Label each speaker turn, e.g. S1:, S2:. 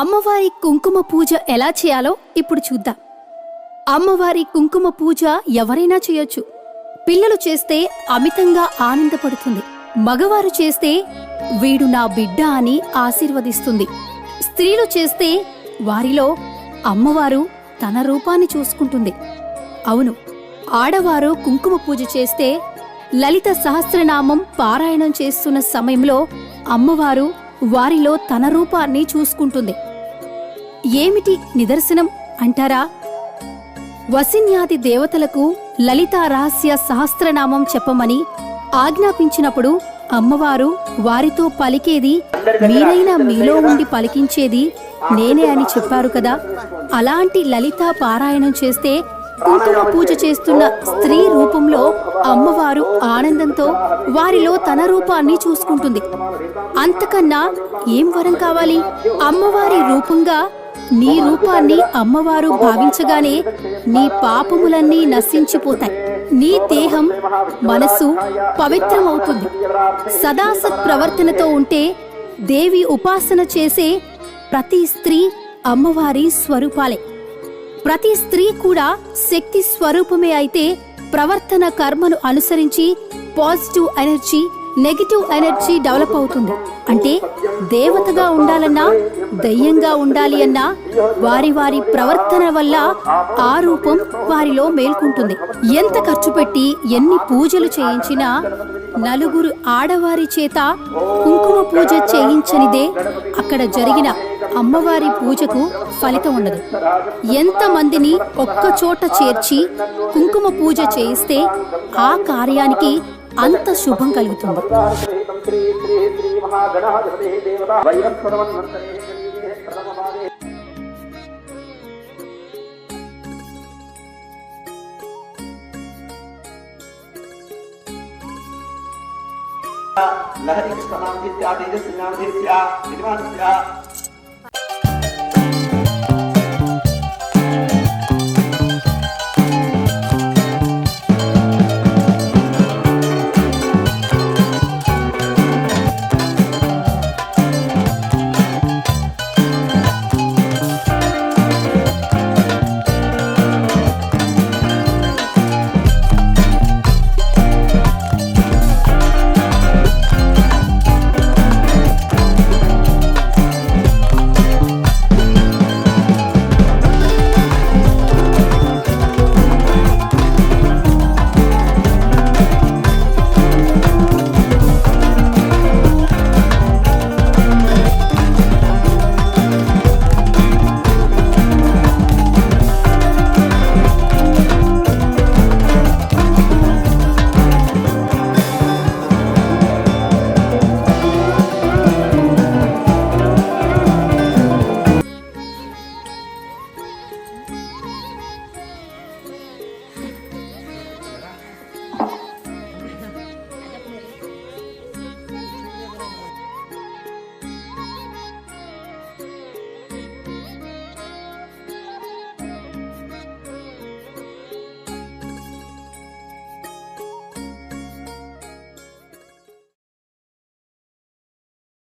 S1: అమ్మవారి కుంకుమ పూజ ఎలా చేయాలో ఇప్పుడు చూద్దాం. అమ్మవారి కుంకుమ పూజ ఎవరైనా చేయొచ్చు. పిల్లలు చేస్తే అమితంగా ఆనందపడుతుంది. మగవారు చేస్తే వీడు నా బిడ్డ అని ఆశీర్వదిస్తుంది. స్త్రీలు చేస్తే వారిలో అమ్మవారు తన రూపాన్ని చూసుకుంటుంది. అవును, ఆడవారు కుంకుమ పూజ చేస్తే లలిత సహస్రనామం పారాయణం చేస్తున్న సమయంలో అమ్మవారు వారిలో తన రూపాన్ని చూసుకుంటుంది. ఏమిటి నిదర్శనం అంటారా? వసిన్యాది దేవతలకు లలితా రహస్య సహస్రనామం చెప్పమని ఆజ్ఞాపించినప్పుడు అమ్మవారు వారితో పలికేది మీరైనా మీలో ఉండి పలికించేది నేనే అని చెప్పారు కదా. అలాంటి లలితా పారాయణం చేస్తే కుంకుమ పూజ చేస్తున్న స్త్రీ రూపంలో అమ్మవారు ఆనందంతో వారిలో తన రూపాన్ని చూసుకుంటుంది. అంతకన్నా ఏం వరం కావాలి? అమ్మవారి రూపంగా నీ రూపాన్ని అమ్మవారు భావించగానే నీ పాపములన్నీ నశించిపోతాయి. నీ దేహం మనసు పవిత్రమవుతుంది. సదా సత్ప్రవర్తనతో ఉంటే దేవి ఉపాసన చేసే ప్రతి స్త్రీ అమ్మవారి స్వరూపాలే. ప్రతి స్త్రీ కూడా శక్తి స్వరూపమే. అయితే ప్రవర్తన కర్మను అనుసరించి positive energy, negative energy develop అవుతుంది. అంటే దేవతగా ఉండాలన్నా దయ్యంగా ఉండాలి అన్నా వారి వారి ప్రవర్తన వల్ల ఆ రూపం వారిలో మేల్కొంటుంది. ఎంత ఖర్చు పెట్టి ఎన్ని పూజలు చేయించినా నలుగురు ఆడవారి చేత కుంకుమ పూజ చేయించనిదే అక్కడ జరిగిన అమ్మవారి పూజకు ఫలితం ఉండదు. ఎంతమందిని ఒక్కచోట చేర్చి కుంకుమ పూజ చేయిస్తే ఆ కార్యానికి అంత శుభం కలుగుతుంది.
S2: लहरी कृष्ण नाम